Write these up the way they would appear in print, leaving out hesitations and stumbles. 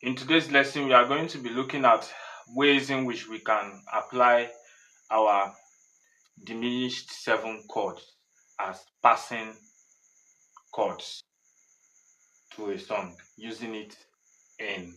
In today's lesson, we are going to be looking at ways in which we can apply our diminished 7 chords as passing chords to a song, using it in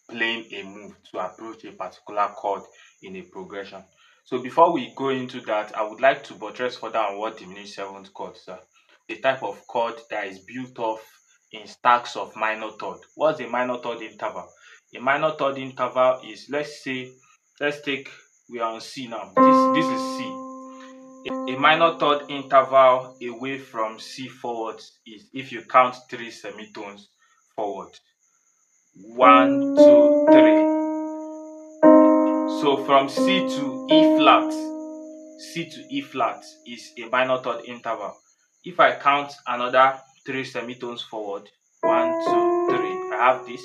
playing a move to approach a particular chord in a progression. So before we go into that, I would like to buttress further on what diminished 7th chords are. A type of chord that is built off in stacks of minor third. What's a minor third interval? A minor third interval is, let's take, we are on C now. This is C. A minor third interval away from C forwards is if you count 3 semitones forward. 1, 2, 3. So from C to E flat, C to E flat is a minor third interval. If I count another 3 semitones forward, 1, 2, 3, I have this.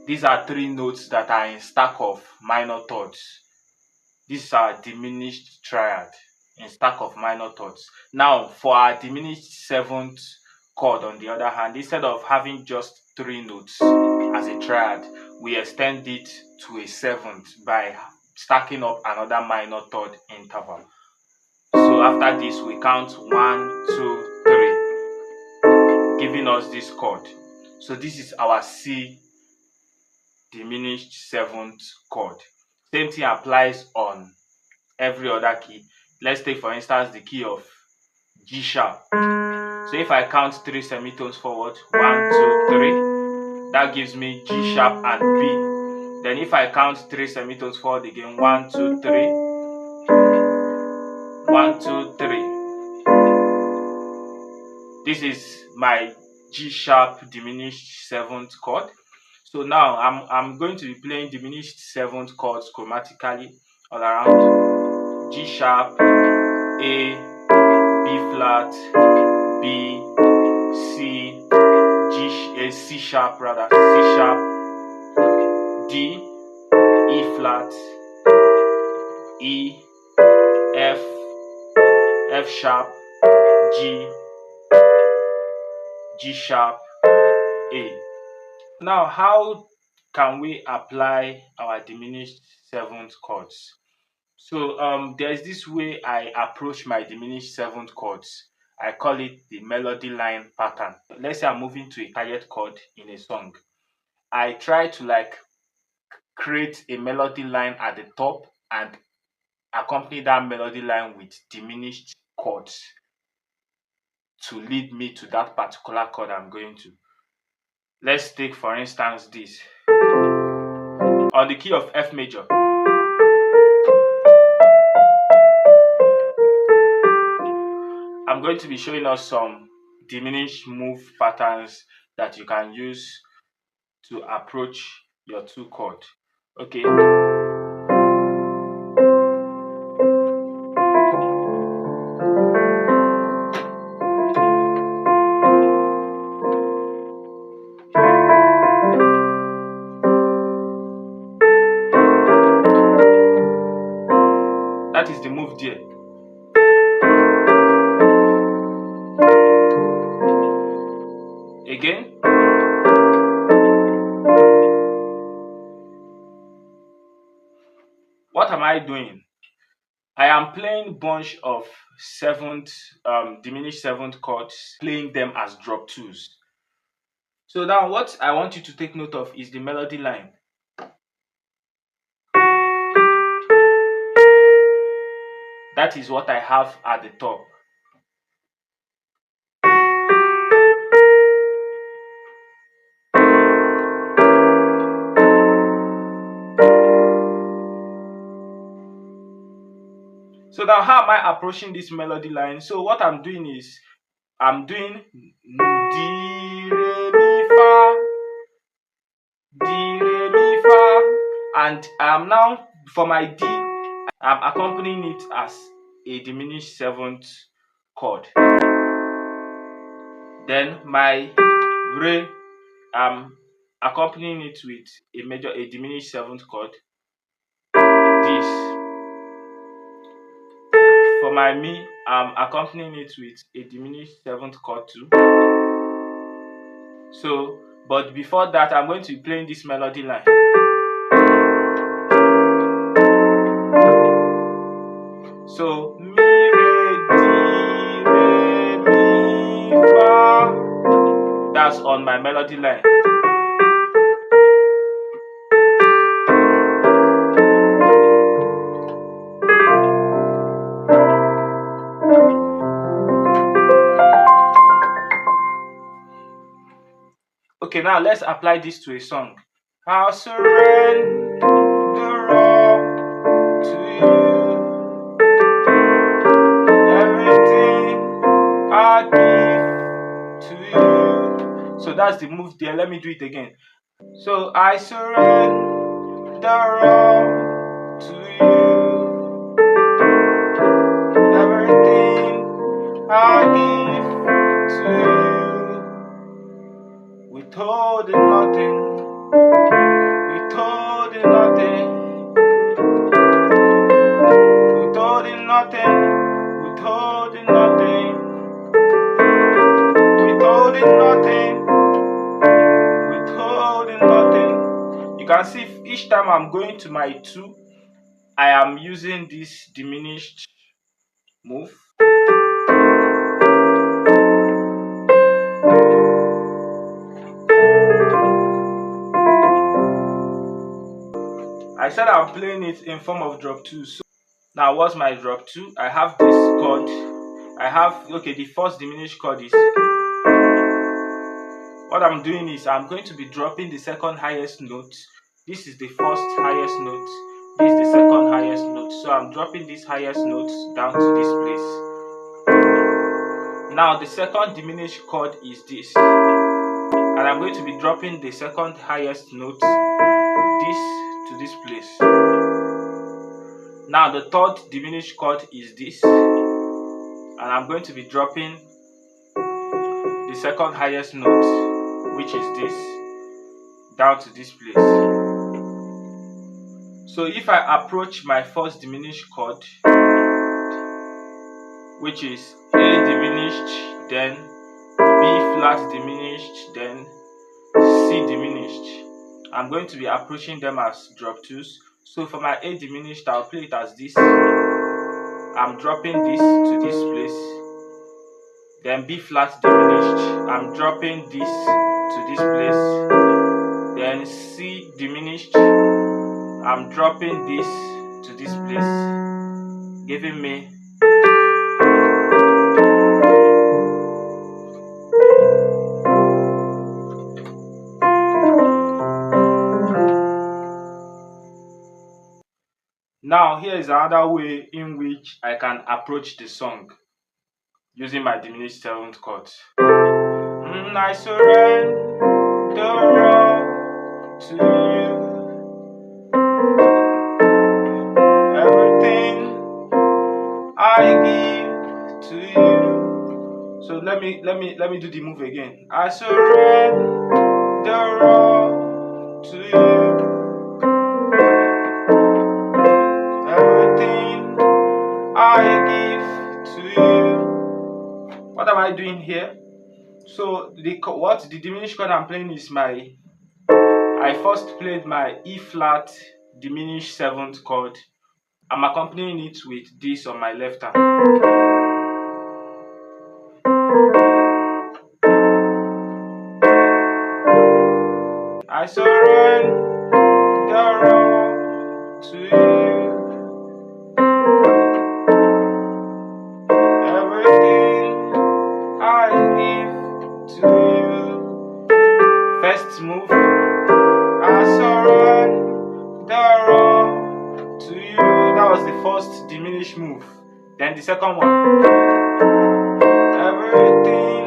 These are 3 notes that are in stack of minor thirds. These are diminished triad in stack of minor thirds. Now, for our diminished 7th chord, on the other hand, instead of having just 3 notes as a triad, we extend it to a 7th by stacking up another minor third interval. So after this, we count 1, 2, 3, giving us this chord. So this is our C diminished 7th chord. Same thing applies on every other key. Let's take, for instance, the key of G sharp. So if I count 3 semitones forward, 1, 2, 3, that gives me G sharp and B. Then if I count 3 semitones forward again, 1, 2, 3, 1, 2, 3. This is my G sharp diminished 7th chord. So now I'm going to be playing diminished 7th chords chromatically all around. G sharp, A, B flat, B, C, C sharp rather, C sharp, D, E flat, E, F, F sharp, G, G sharp, A. Now, how can we apply our diminished 7th chords? So there's this way I approach my diminished 7th chords. I call it the melody line pattern. Let's say I'm moving to a target chord in a song. I try to create a melody line at the top and accompany that melody line with diminished chords to lead me to that particular chord I'm going to. Let's take, for instance, this. On the key of F major, I'm going to be showing us some diminished move patterns that you can use to approach your 2 chord. Okay. That is the move there. Again. What am I doing? I am playing bunch of diminished 7th chords, playing them as drop 2s. So now what I want you to take note of is the melody line. That is what I have at the top. So now how am I approaching this melody line? So what I'm doing is I'm doing D, Re, Mi, Fa, D, Re, Mi, Fa, and I'm now, for my D, I'm accompanying it as a diminished 7th chord. Then my Re, I'm accompanying it with a diminished 7th chord. This. For my Mi, I'm accompanying it with a diminished 7th chord too. So, But before that, I'm going to be playing this melody line. So mi re di re mi fa. That's on my melody line. Okay, now let's apply this to a song. I'll surrender all to you. Everything I give to you. So that's the move there. Let me do it again. So I surrender all to you. Everything I give to you. Withholding nothing. Withholding nothing. Withholding nothing. Withholding nothing. Withholding nothing. Withholding nothing. You can see each time I'm going to my 2, I am using this diminished move. I said I'm playing it in form of drop 2. So now what's my drop 2? I have this chord. I have, okay, the first diminished chord is, what I'm doing is I'm going to be dropping the second highest note. This is the first highest note. This is the second highest note. So I'm dropping this highest note down to this place. Now the second diminished chord is this. And I'm going to be dropping the second highest note, this to this place. Now the third diminished chord is this. And I'm going to be dropping the second highest note, which is this, down to this place. So if I approach my first diminished chord, which is A diminished, then B flat diminished, then C diminished, I'm going to be approaching them as drop 2s. So for my A diminished, I'll play it as this. I'm dropping this to this place. Then B flat diminished, I'm dropping this to this place. Then C diminished, I'm dropping this to this place, giving me Now here is another way in which I can approach the song using my diminished 7th chord. I surrender all to you. Everything I give to you. So let me do the move again. I surrender all to you. Everything I give to you. What am I doing here? So the diminished chord I'm playing is I first played my E flat diminished 7th chord. I'm accompanying it with this on my left hand. I surrender all to you. Everything I give to you. First move, I surrender all to you. That was the first diminished move. Then the second one. Everything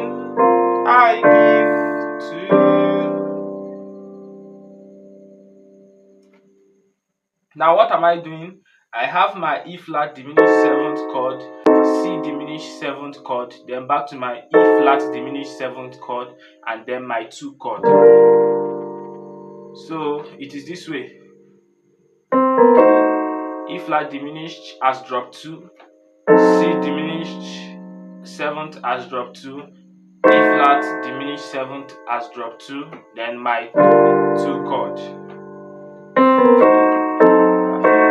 I give to you. Now what am I doing? I have my E flat diminished 7th chord, C diminished 7th chord, then back to my E flat diminished 7th chord, and then my 2 chord. So it is this way. E flat diminished as drop 2, C diminished 7th as drop 2, E flat diminished seventh as drop 2, then my 2 chord.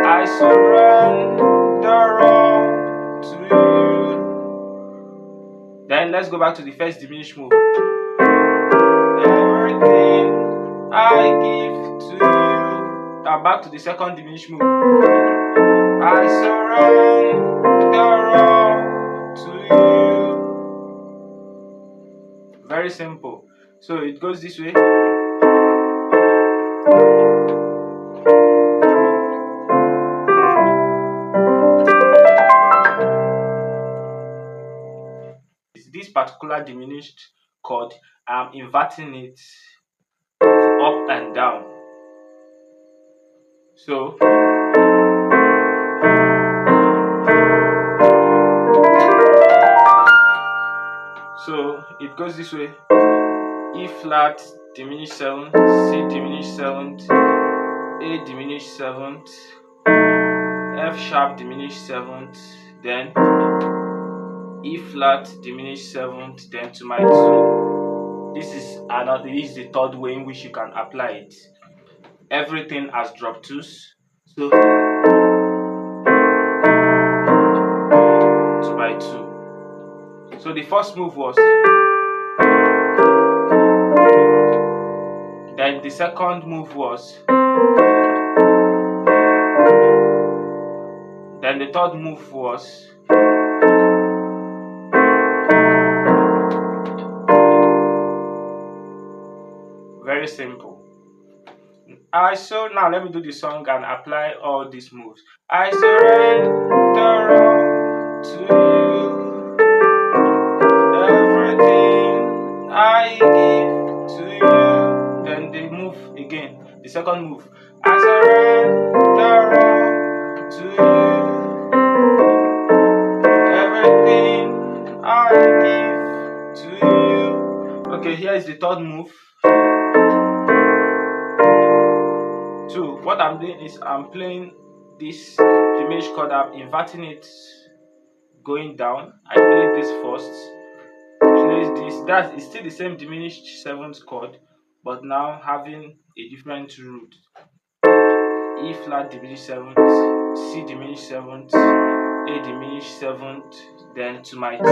I surrender all to you. Then let's go back to the first diminished move. Everything I give to you. Now back to the second diminished move. I surrender all to you. Very simple. So it goes this way. This particular diminished chord, I'm inverting it up and down. So it goes this way: E flat diminished 7th, C diminished 7th, A diminished 7th, F sharp diminished 7th, then E flat diminished 7th, then to my 2. This is the third way in which you can apply it. Everything as drop 2s. So to my 2. So the first move was, then the second move was, then the third move was, very simple. Now let me do the song and apply all these moves. I surrender all to you. Everything I give to you. Then the move again, the second move. I surrender all to you. Everything I give to you. Okay, here is the third move. So what I'm doing is I'm playing this diminished chord, I'm inverting it going down. I play this first, play this. It's still the same diminished 7th chord, but now having a different root. E flat diminished 7th, C diminished 7th, A diminished 7th, then to my 2.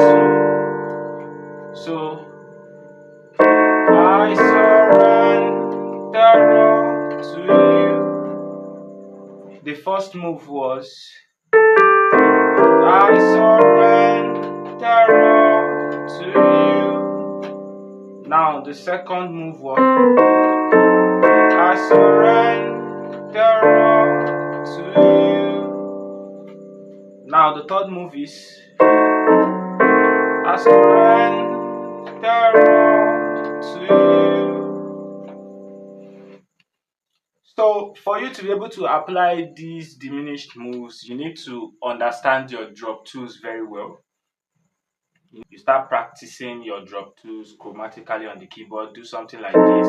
So I surrender all to you. The first move was, I surrender all to you. Now the second move was, I surrender all to you. Now the third move is, I surrender all to you. So for you to be able to apply these diminished moves, you need to understand your drop 2s very well. You start practicing your drop 2s chromatically on the keyboard. Do something like this.